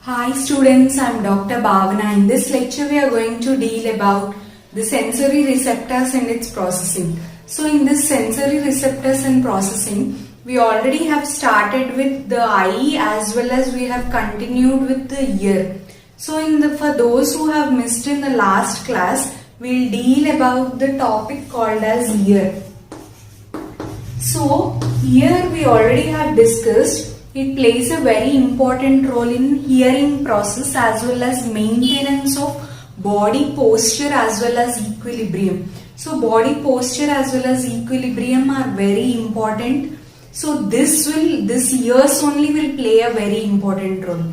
Hi students, I am Dr. Bhavana. In this lecture we are going to deal about the sensory receptors and its processing. So in this sensory receptors and processing, we already have started with the eye as well as we have continued with the ear. So for those who have missed in the last class, we will deal about the topic called as ear. So here we already have discussed it plays a very important role in hearing process as well as maintenance of body posture as well as equilibrium. So body posture as well as equilibrium are very important. So this ears only will play a very important role.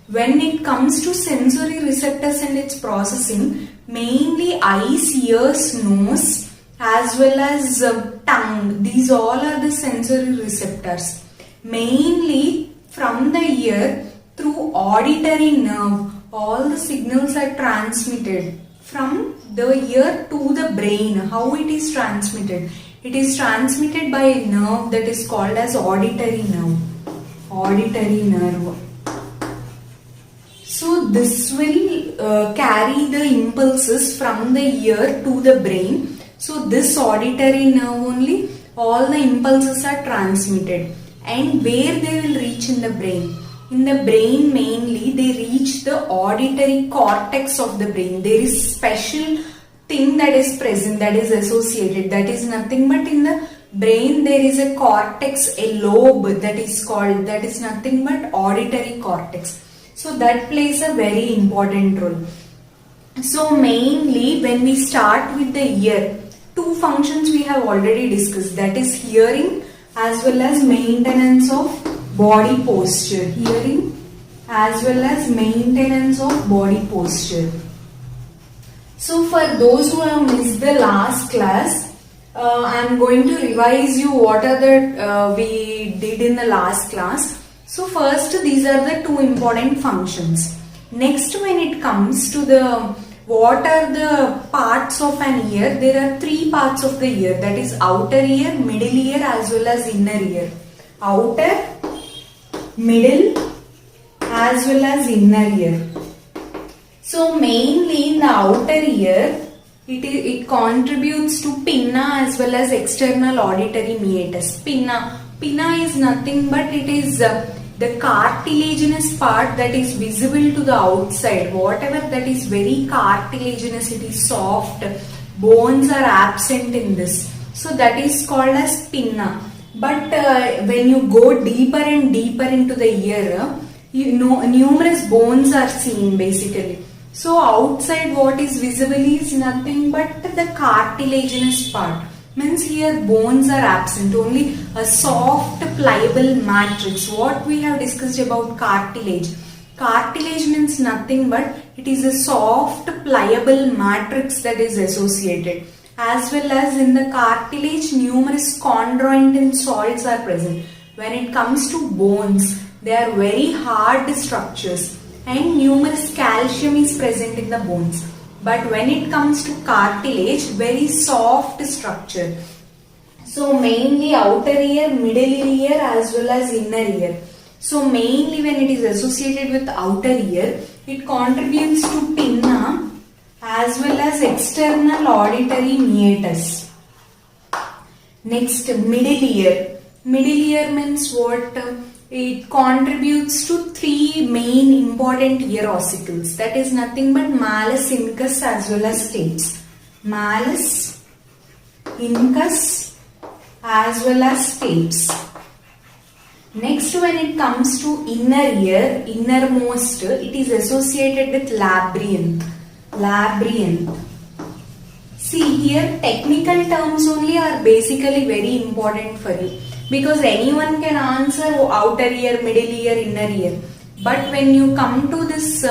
When it comes to sensory receptors and its processing, mainly eyes, ears, nose as well as tongue. These all are the sensory receptors. Mainly from the ear through auditory nerve, all the signals are transmitted from the ear to the brain. How it is transmitted? It is transmitted by a nerve that is called as auditory nerve. Auditory nerve. So this will carry the impulses from the ear to the brain. So this auditory nerve only, all the impulses are transmitted. And where they will reach in the brain? In the brain mainly they reach the auditory cortex of the brain. There is special thing that is present, that is associated. That is nothing but in the brain there is a cortex, a lobe that is called, that is nothing but auditory cortex. So that plays a very important role. So mainly when we start with the ear, two functions we have already discussed, that is hearing as well as maintenance of body posture. Hearing as well as maintenance of body posture. So for those who have missed the last class, I am going to revise you what are the we did in the last class. So first, these are the two important functions. Next, when it comes to the what are the parts of an ear? There are three parts of the ear, that is outer ear, middle ear as well as inner ear. Outer, middle as well as inner ear. So mainly in the outer ear, it contributes to pinna as well as external auditory meatus. Pinna is nothing but it is the cartilaginous part that is visible to the outside. Whatever that is very cartilaginous, it is soft, bones are absent in this. So that is called as pinna. But when you go deeper and deeper into the ear, numerous bones are seen basically. So outside what is visible is nothing but the cartilaginous part. Means here bones are absent, only a soft pliable matrix. What we have discussed about cartilage. Cartilage means nothing but it is a soft pliable matrix that is associated. As well as in the cartilage numerous chondroitin and salts are present. When it comes to bones, they are very hard structures and numerous calcium is present in the bones. But when it comes to cartilage, very soft structure. So mainly outer ear, middle ear as well as inner ear. So mainly when it is associated with outer ear, it contributes to pinna as well as external auditory meatus. Next, middle ear. Middle ear means what? It contributes to three main important ear ossicles. That is nothing but malleus, incus as well as stapes. Malleus, incus as well as stapes. Next, when it comes to inner ear, innermost, it is associated with labyrinth. Labyrinth. See here, technical terms only are basically very important for you. Because anyone can answer outer ear, middle ear, inner ear. But when you come to this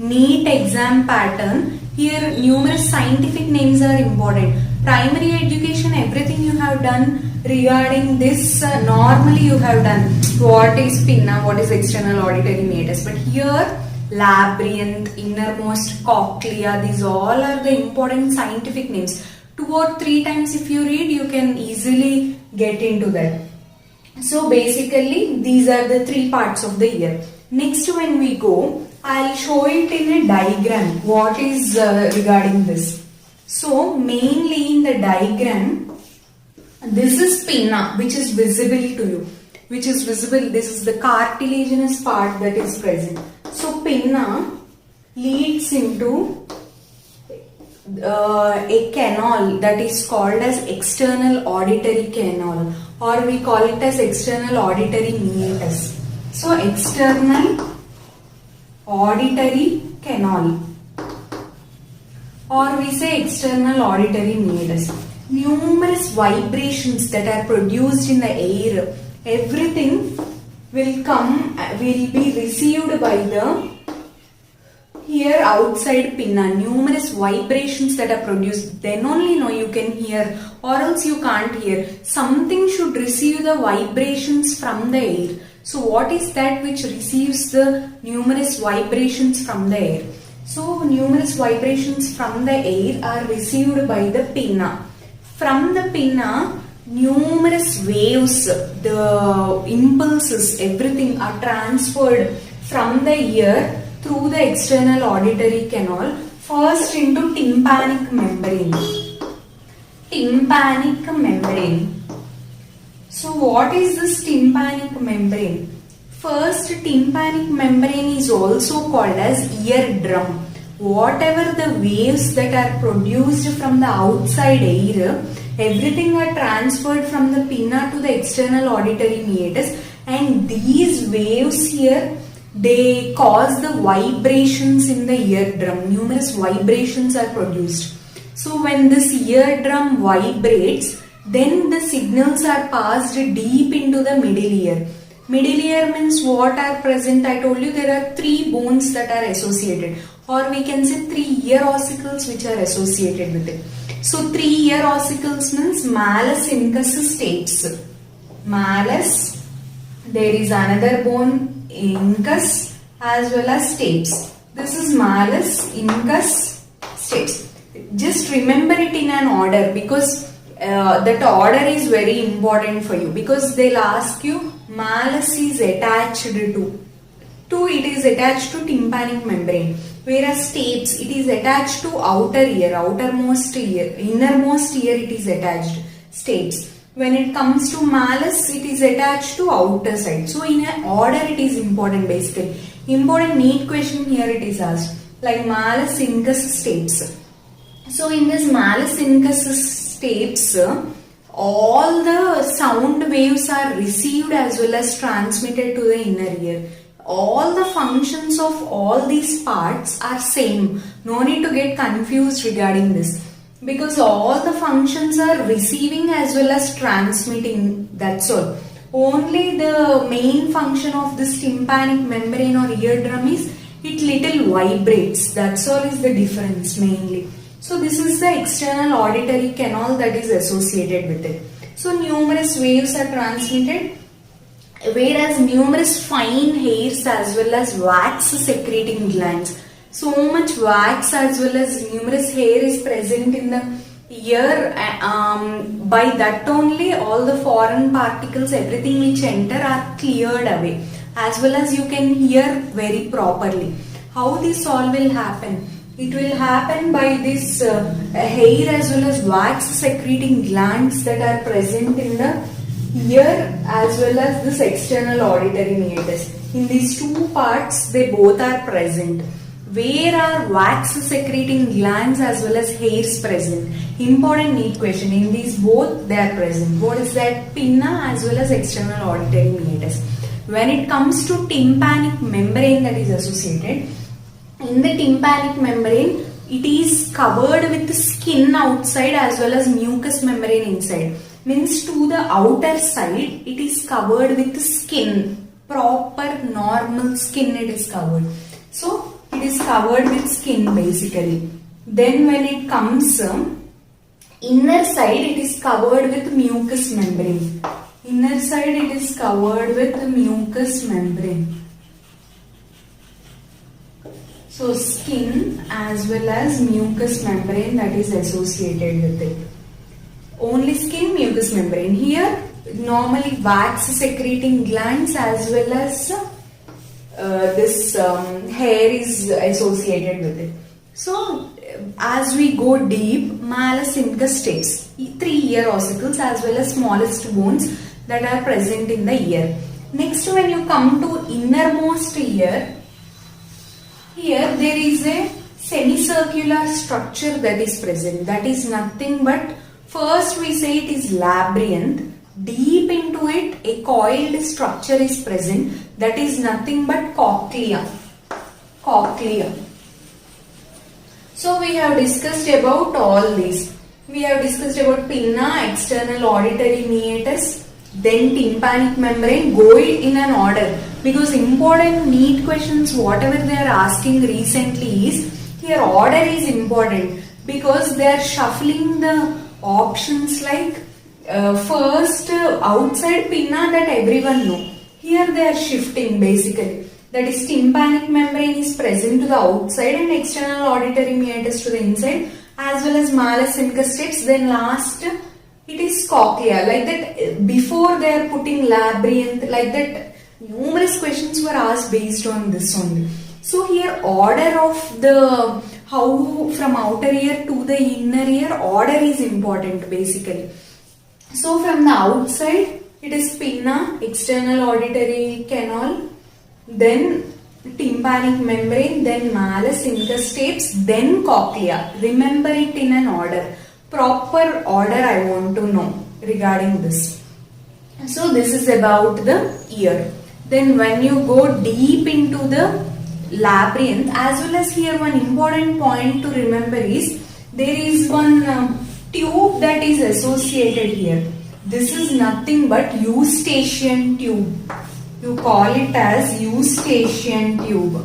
NEET exam pattern, here numerous scientific names are important. Primary education, everything you have done regarding this, normally you have done. What is pinna, what is external auditory meatus. But here, labyrinth, innermost cochlea, these all are the important scientific names. 2 or 3 times if you read, you can easily get into that. So basically these are the three parts of the ear. Next when we go, I'll show it in a diagram what is regarding this. So mainly in the diagram, this is pinna which is visible to you, which is visible. This is the cartilaginous part that is present. So pinna leads into a canal that is called as external auditory canal, or we call it as external auditory meatus. So external auditory canal, or we say external auditory meatus. Numerous vibrations that are produced in the air, everything will be received by the here outside pinna. Numerous vibrations that are produced, then only you can hear, or else you can't hear. Something should receive the vibrations from the air. So what is that which receives the numerous vibrations from the air? So numerous vibrations from the air are received by the pinna. From the pinna, numerous waves, the impulses, everything are transferred from the ear through the external auditory canal, first into tympanic membrane. Tympanic membrane. So what is this tympanic membrane? First, tympanic membrane is also called as eardrum. Whatever the waves that are produced from the outside air, everything are transferred from the pinna to the external auditory meatus, and these waves here, they cause the vibrations in the eardrum. Numerous vibrations are produced. So when this eardrum vibrates, then the signals are passed deep into the middle ear. Middle ear means what are present? I told you there are 3 bones that are associated, or we can say 3 ear ossicles which are associated with it. So 3 ear ossicles means malleus, incus, stapes. Malleus, there is another bone, incus, as well as stapes. This is malleus, incus, stapes. Just remember it in an order, because that order is very important for you, because they'll ask you malleus is attached to it is attached to tympanic membrane, whereas stapes, it is attached to outer ear, outermost ear, innermost ear it is attached, stapes. When it comes to malleus, it is attached to outer side. So in an order it is important basically. Important neat question here it is asked, like malleus, incus, stapes. So in this malleus, incus, stapes, all the sound waves are received as well as transmitted to the inner ear. All the functions of all these parts are same. No need to get confused regarding this, because all the functions are receiving as well as transmitting, that's all. Only the main function of this tympanic membrane or eardrum is it little vibrates, that's all is the difference mainly. So this is the external auditory canal that is associated with it. So numerous waves are transmitted, whereas numerous fine hairs as well as wax secreting glands. So much wax as well as numerous hair is present in the ear. By that only all the foreign particles, everything which enter are cleared away, as well as you can hear very properly. How this all will happen? It will happen by this hair as well as wax secreting glands that are present in the ear as well as this external auditory meatus. In these 2 parts, they both are present. Where are wax secreting glands as well as hairs present? Important neat question. In these both they are present. What is that? Pinna as well as external auditory meatus. When it comes to tympanic membrane that is associated, in the tympanic membrane, it is covered with skin outside as well as mucous membrane inside. Means to the outer side, it is covered with skin. Proper normal skin it is covered. So it is covered with skin basically. Then when it comes inner side, it is covered with mucous membrane. Inner side it is covered with mucous membrane. So skin as well as mucous membrane that is associated with it. Only skin, mucous membrane. Here normally wax secreting glands as well as this hair is associated with it. So as we go deep, malleus incus 3 ear ossicles as well as smallest bones that are present in the ear. Next, when you come to innermost ear, here there is a semicircular structure that is present. That is nothing but, first we say it is labyrinth. Deep into it, a coiled structure is present. That is nothing but cochlea. Cochlea. So we have discussed about all these. We have discussed about pinna, external auditory meatus, then tympanic membrane. Go in an order, because important NEET questions, whatever they are asking recently is, here order is important, because they are shuffling the options like first outside pinna that everyone know. Here they are shifting basically. That is, tympanic membrane is present to the outside and external auditory meatus to the inside, as well as malleus incus. Then last it is cochlea. Like that, before they are putting labyrinth, like that numerous questions were asked based on this only. So here order of the, how from outer ear to the inner ear, order is important basically. So from the outside it is pinna, external auditory canal, then tympanic membrane, then malleus incus, then cochlea. Remember it in an order. Proper order I want to know regarding this. So this is about the ear. Then when you go deep into the labyrinth, as well as here one important point to remember is, there is one tube that is associated here. This is nothing but eustachian tube. You call it as eustachian tube.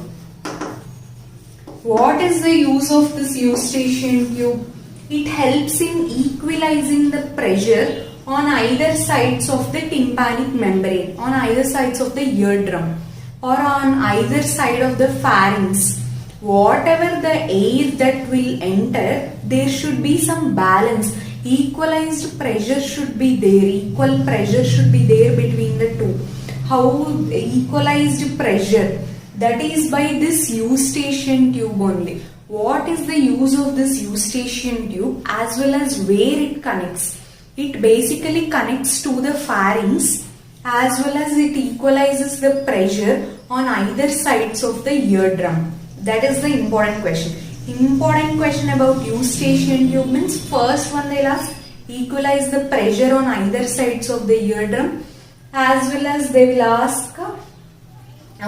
What is the use of this eustachian tube? It helps in equalizing the pressure on either sides of the tympanic membrane, on either sides of the eardrum, or on either side of the pharynx. Whatever the air that will enter, there should be some balance. Equalized pressure should be there. Equal pressure should be there between the two. How equalized pressure? That is by this eustachian tube only. What is the use of this eustachian tube, as well as where it connects? It basically connects to the pharynx, as well as it equalizes the pressure on either sides of the eardrum. That is the important question. Important question about eustachian tube means, first one they'll ask, equalize the pressure on either sides of the eardrum, as well as they will ask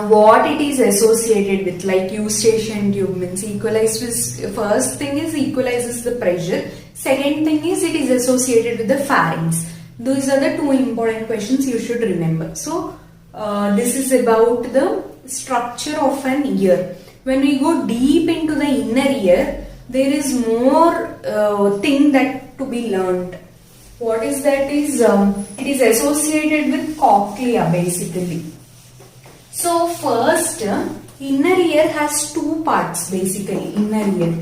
what it is associated with. Like eustachian tube means equalizes, first thing is equalizes the pressure, second thing is it is associated with the pharynx. These are the two important questions you should remember. So this is about the structure of an ear. When we go deep into the inner ear, there is more thing that to be learned. What is that is, it is associated with cochlea basically. So first, inner ear has two parts basically, inner ear.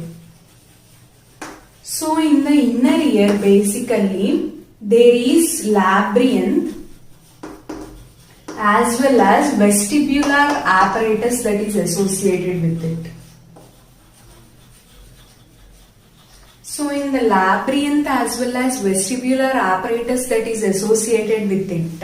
So in the inner ear basically, there is labyrinth as well as vestibular apparatus that is associated with it. So in the labyrinth as well as vestibular apparatus that is associated with it,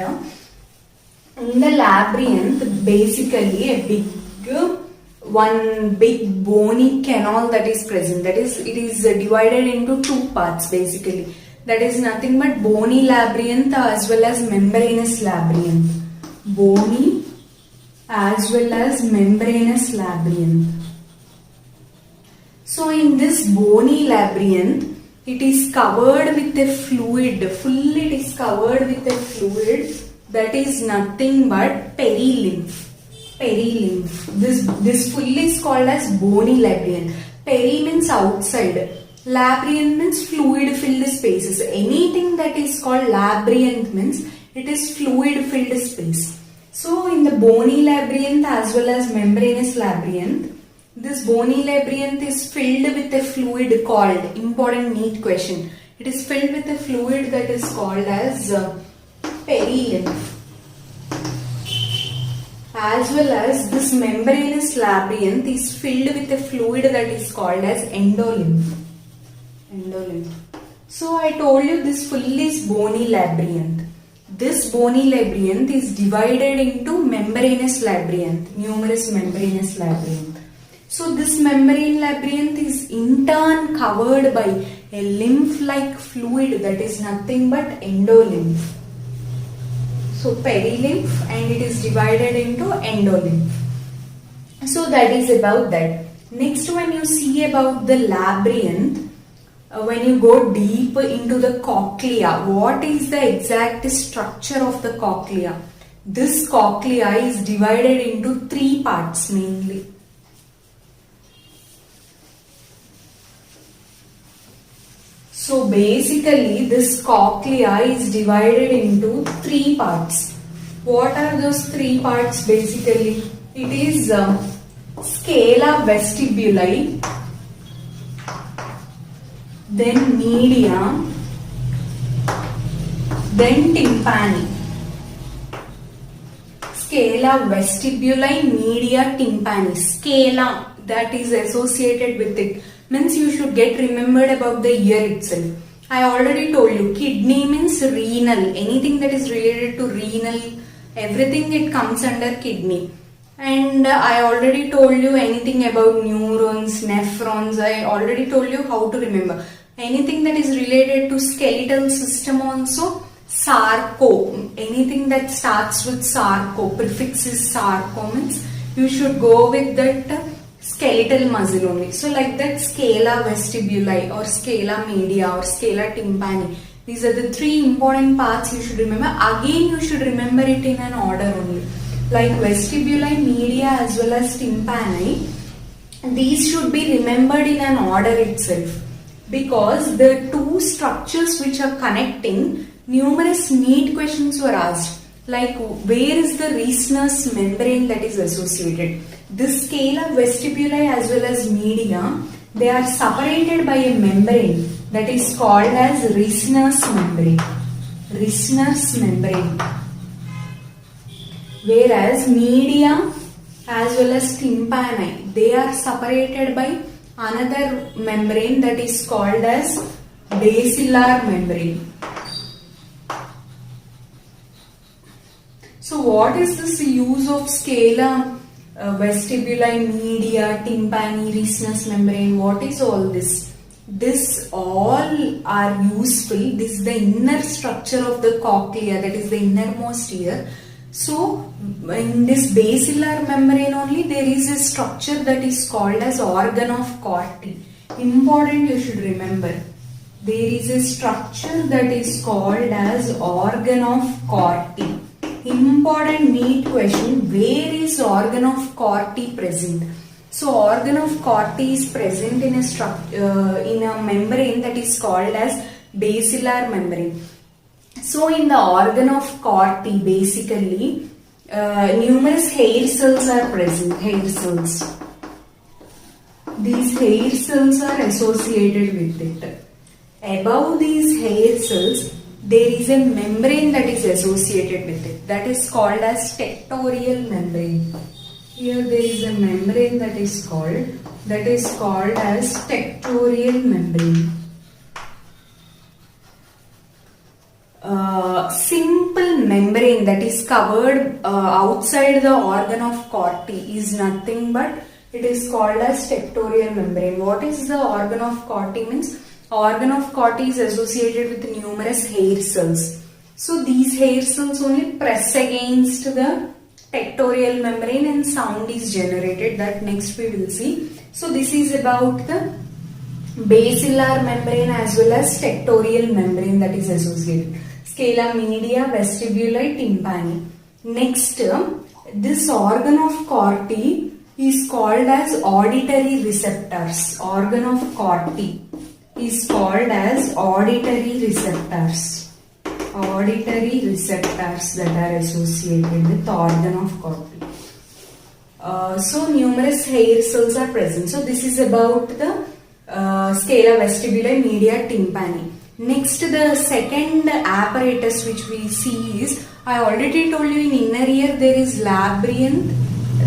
in the labyrinth basically a one big bony canal that is present. That is, it is divided into two parts basically. That is nothing but bony labyrinth as well as membranous labyrinth. Bony as well as membranous labyrinth. So in this bony labyrinth, it is covered with a fluid. Fully it is covered with a fluid that is nothing but perilymph. Perilymph. This fully is called as bony labyrinth. Peri means outside. Labyrinth means fluid filled spaces. Anything that is called labyrinth means it is fluid filled space. So in the bony labyrinth as well as membranous labyrinth, this bony labyrinth is filled with a fluid called, important NEET question, it is filled with a fluid that is called as perilymph. as well as this membranous labyrinth is filled with a fluid that is called as endolymph. So I told you this full is bony labyrinth. This bony labyrinth is divided into membranous labyrinth, numerous membranous labyrinth. So this membrane labyrinth is in turn covered by a lymph-like fluid that is nothing but endolymph. So perilymph, and it is divided into endolymph. So that is about that. Next, when you see about the labyrinth, when you go deep into the cochlea, what is the exact structure of the cochlea? This cochlea is divided into three parts mainly. So basically this cochlea is divided into three parts. What are those three parts basically? It is scala vestibuli, then media, then tympani. Scala vestibuli, media, tympani. Scala, that is associated with it. Means you should get remembered about the ear itself. I already told you, kidney means renal. Anything that is related to renal, everything it comes under kidney. And I already told you anything about neurons, nephrons. I already told you how to remember. Anything that is related to skeletal system also, sarco. Anything that starts with sarco, prefix is sarco, means you should go with that skeletal muscle only. So like that, scala vestibuli or scala media or scala tympani. These are the three important parts you should remember. Again, you should remember it in an order only. Like vestibuli, media as well as tympani. These should be remembered in an order itself. Because the two structures which are connecting, numerous NEET questions were asked. Like where is the Reissner's membrane that is associated? This scala vestibuli as well as media, they are separated by a membrane that is called as Reissner's membrane. Reissner's membrane. Whereas media as well as tympani, they are separated by another membrane that is called as basilar membrane. So what is this use of scala vestibuli, media, tympani, Reissner's membrane? What is all this? This all are useful. This is the inner structure of the cochlea, that is the innermost ear. So in this basilar membrane only there is a structure that is called as organ of Corti. Important, you should remember. There is a structure that is called as organ of Corti. Important NEET question, where is organ of Corti present? So organ of Corti is present in a membrane that is called as basilar membrane. So in the organ of Corti, basically numerous hair cells are present. Hair cells. These hair cells are associated with it. Above these hair cells, there is a membrane that is associated with it. That is called as tectorial membrane. Here there is a membrane that is called as tectorial membrane. Simple membrane that is covered outside the organ of Corti is nothing but it is called as tectorial membrane. What is the organ of Corti means? Organ of Corti is associated with numerous hair cells. So these hair cells only press against the tectorial membrane and sound is generated. That next we will see. So this is about the basilar membrane as well as tectorial membrane that is associated. Scala media, vestibuli, tympani. Next, this organ of Corti is called as auditory receptors. Organ of Corti is called as auditory receptors. Auditory receptors that are associated with organ of Corti. So numerous hair cells are present. So this is about the scala vestibuli, media, tympani. Next, the second apparatus which we see is, I already told you in inner ear there is labyrinth,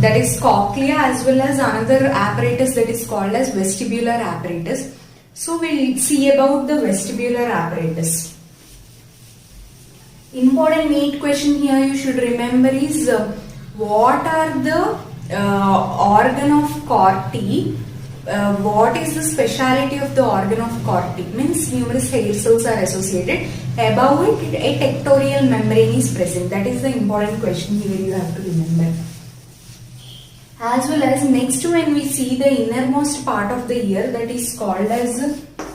that is cochlea, as well as another apparatus that is called as vestibular apparatus. So we'll see about the vestibular apparatus. Important NEET question here you should remember is what are the organ of Corti? What is the speciality of the organ of Corti? Means numerous hair cells are associated. Above it, a tectorial membrane is present. That is the important question here you have to remember. As well as next, when we see the innermost part of the ear, that is called as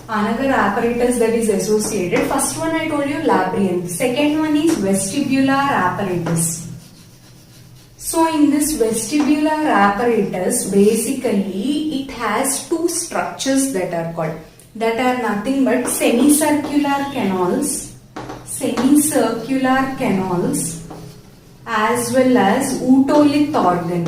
another apparatus that is associated. First one I told you, labyrinth. Second one is vestibular apparatus. So in this vestibular apparatus, basically it has two structures that are called, that are nothing but semicircular canals, as well as otolith organ.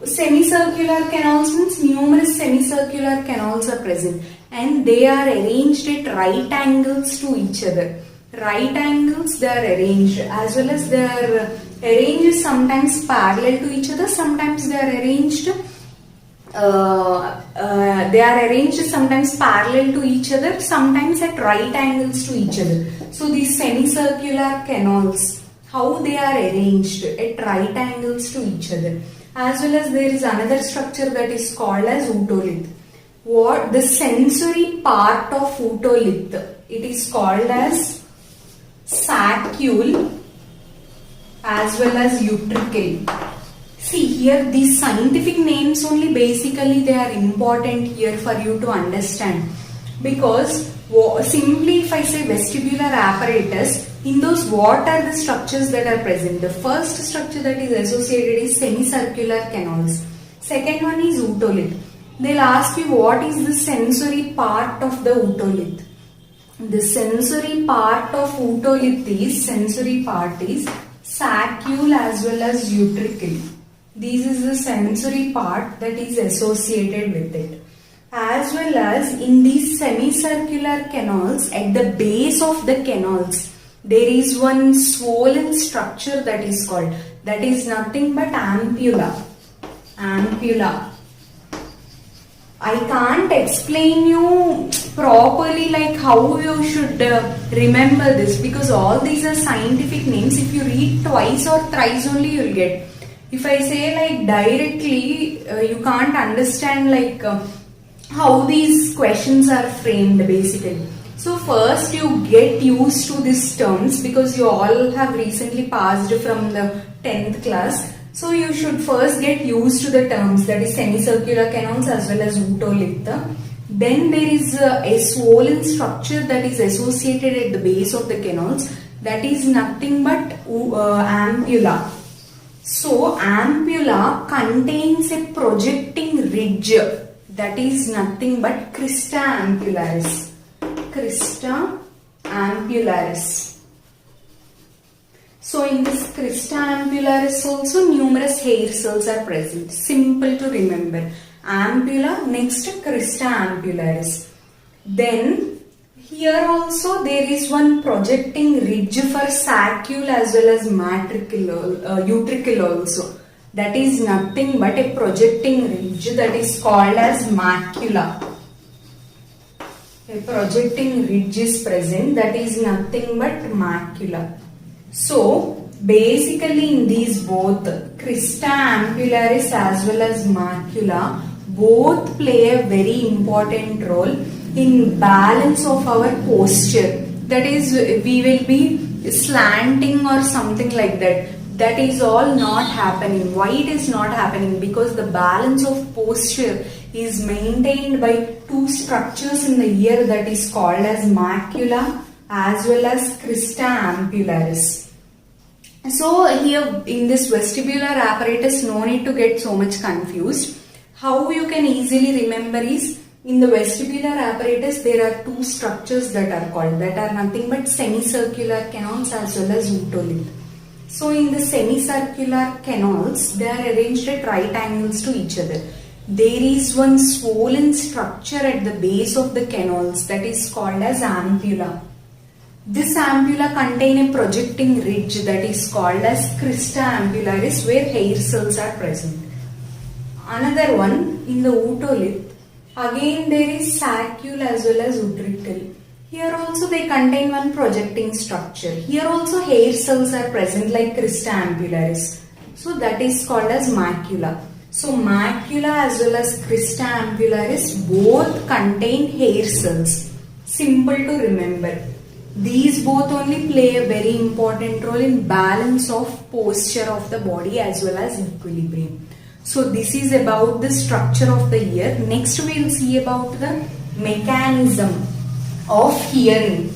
Semicircular canals means numerous semicircular canals are present and they are arranged at right angles to each other. Right angles they are arranged, as well as they are arranged sometimes parallel to each other, sometimes they are arranged sometimes parallel to each other, sometimes at right angles to each other. So these semicircular canals, how they are arranged at right angles to each other. As well as there is another structure that is called as otolith. What the sensory part of otolith, it is called as saccule as well as utricle. See here, these scientific names only, basically they are important here for you to understand, because simply if I say vestibular apparatus, in those what are the structures that are present? The first structure that is associated is semicircular canals. Second one is otolith. They'll ask you what is the sensory part of the otolith. The sensory part of otolith is saccule as well as utricle. This is the sensory part that is associated with it. As well as in these semicircular canals, at the base of the canals, there is one swollen structure that is called, that is nothing but ampulla. I can't explain you properly like how you should remember this, because all these are scientific names. If you read twice or thrice only you will get. If I say like directly, you can't understand like how these questions are framed basically. So first you get used to these terms, because you all have recently passed from the 10th class. So you should first get used to the terms, that is semicircular canals as well as otolith. Then there is a swollen structure that is associated at the base of the canals, that is nothing but ampulla. So ampulla contains a projecting ridge, that is nothing but crista ampullaris. So in this crista ampullaris also numerous hair cells are present. Simple to remember. Ampulla, next crista ampullaris. Then here also there is one projecting ridge for saccule as well as utricle also. That is nothing but a projecting ridge that is called as macula. A projecting ridge is present, that is nothing but macula. So basically in these both, crista ampullaris as well as macula, both play a very important role in balance of our posture. That is, we will be slanting or something like that. That is all not happening. Why it is not happening? Because the balance of posture is maintained by two structures in the ear, that is called as macula as well as crista ampullaris. So here in this vestibular apparatus, no need to get so much confused. How you can easily remember is, in the vestibular apparatus there are two structures that are called, that are nothing but semicircular canals as well as otolith. So in the semicircular canals, they are arranged at right angles to each other. there is one swollen structure at the base of the canals that is called as ampulla. This ampulla contain a projecting ridge that is called as crista ampullaris, where hair cells are present. Another one in the otolith, again there is saccule as well as utricle. Here also they contain one projecting structure. Here also hair cells are present like crista ampullaris. So that is called as macula. So macula as well as crista ampullaris both contain hair cells. Simple to remember. These both only play a very important role in balance of posture of the body as well as equilibrium. So this is about the structure of the ear. Next we will see about the mechanism of hearing.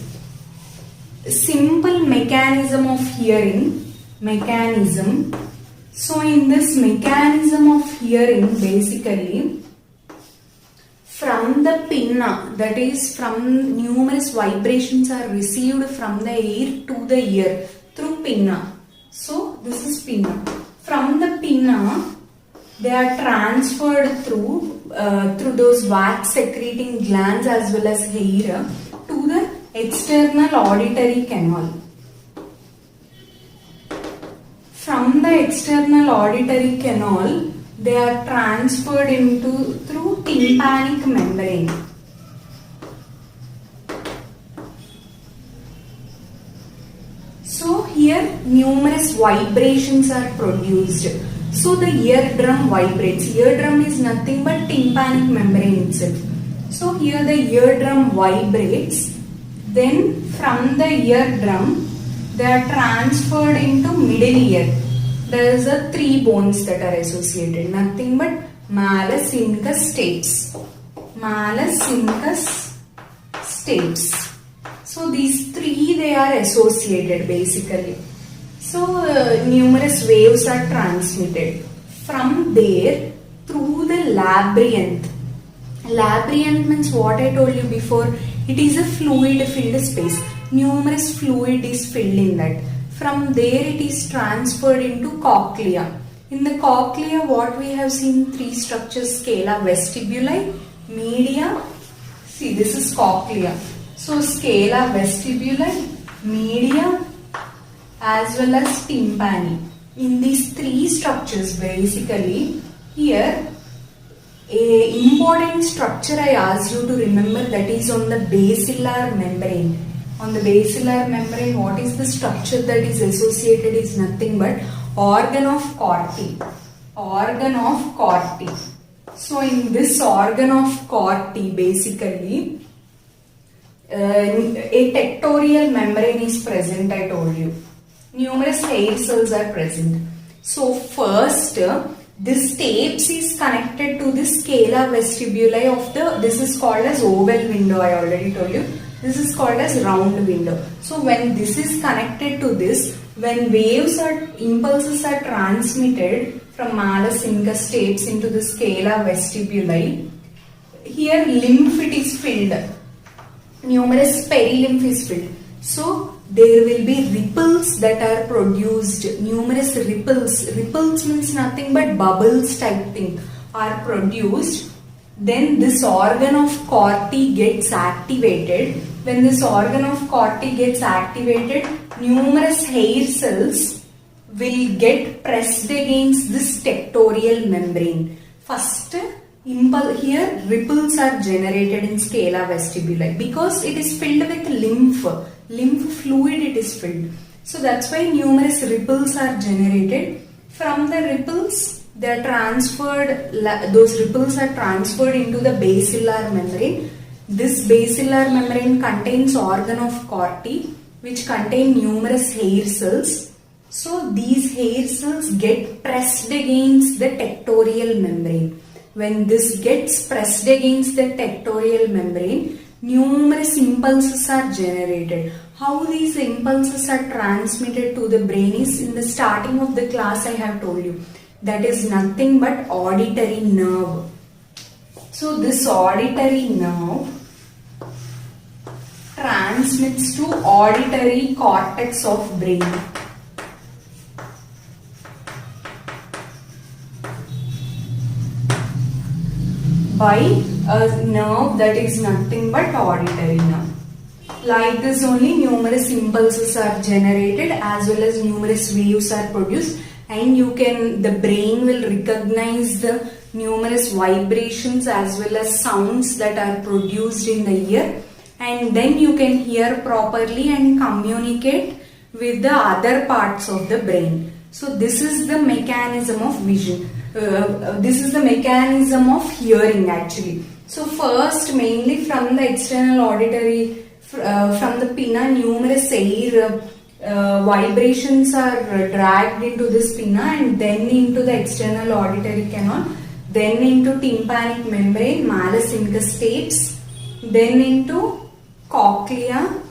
Simple mechanism of hearing. So in this mechanism of hearing, basically from the pinna, that is from numerous vibrations are received from the ear to the ear through pinna. So this is pinna. From the pinna, they are transferred through those wax secreting glands as well as hair to the external auditory canal. From the external auditory canal, they are transferred through tympanic membrane. So here numerous vibrations are produced. So the eardrum vibrates. Eardrum is nothing but tympanic membrane itself. So here the eardrum vibrates. Then from the eardrum, they are transferred into middle ear. There is a 3 bones that are associated. Nothing but malleus, incus, stapes. Malleus, incus, stapes. So these 3 they are associated basically. So numerous waves are transmitted. From there through the labyrinth. Labyrinth means what I told you before. It is a fluid filled space. Numerous fluid is filled in that. From there it is transferred into cochlea. In the cochlea what we have seen 3 structures, scala vestibuli, media. See, this is cochlea. So scala vestibuli, media as well as tympani. In these 3 structures basically, here a important structure I asked you to remember, that is on the basilar membrane. On the basilar membrane, what is the structure that is associated is nothing but organ of Corti. Organ of Corti. So in this organ of Corti basically a tectorial membrane is present, I told you. Numerous hair cells are present. So first this stapes is connected to the scala vestibuli of this is called as oval window, I already told you. This is called as round window. So when this is connected to this, when impulses are transmitted from malleus, incus, stapes into the scala vestibuli, here lymph it is filled. Numerous perilymph is filled. So there will be ripples that are produced. Numerous ripples. Ripples means nothing but bubbles type thing are produced. Then this organ of Corti gets activated. When this organ of Corti gets activated, numerous hair cells will get pressed against this tectorial membrane. First, here ripples are generated in scala vestibuli because it is filled with lymph fluid it is filled. So that's why numerous ripples are generated. From the ripples, they are transferred, those ripples are transferred into the basilar membrane. This basilar membrane contains organ of Corti, which contain numerous hair cells. So these hair cells get pressed against the tectorial membrane. When this gets pressed against the tectorial membrane, numerous impulses are generated. How these impulses are transmitted to the brain is in the starting of the class I have told you. That is nothing but auditory nerve. So this auditory nerve transmits to auditory cortex of brain. by a nerve that is nothing but auditory nerve. Like this only numerous impulses are generated as well as numerous waves are produced, and the brain will recognize the numerous vibrations as well as sounds that are produced in the ear, and then you can hear properly and communicate with the other parts of the brain. So this is the mechanism of vision. This is the mechanism of hearing actually. So first, mainly from the external auditory, from the pinna, numerous air vibrations are dragged into this pinna and then into the external auditory canal, then into tympanic membrane, malleus incuscatus, then into cochlea.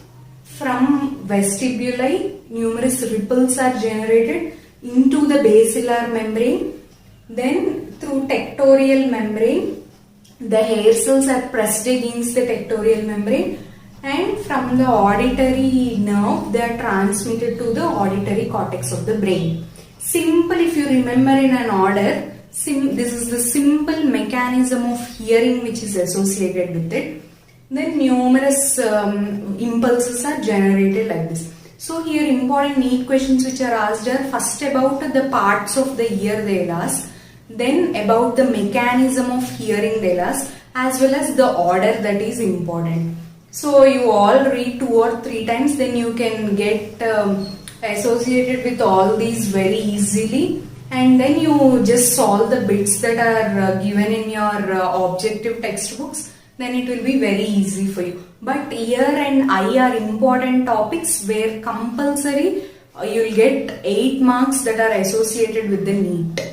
From vestibuli, numerous ripples are generated into the basilar membrane. Then through tectorial membrane, the hair cells are pressed against the tectorial membrane, and from the auditory nerve they are transmitted to the auditory cortex of the brain. Simple, if you remember in an order, this is the simple mechanism of hearing which is associated with it. Then numerous impulses are generated like this. So here important neat questions which are asked are first about the parts of the ear they'll ask, then about the mechanism of hearing they'll ask, as well as the order that is important. So you all read 2 or 3 times, then you can get associated with all these very easily, and then you just solve the bits that are given in your objective textbooks. Then it will be very easy for you. But ear and eye are important topics where compulsory you will get 8 marks that are associated with the NEET.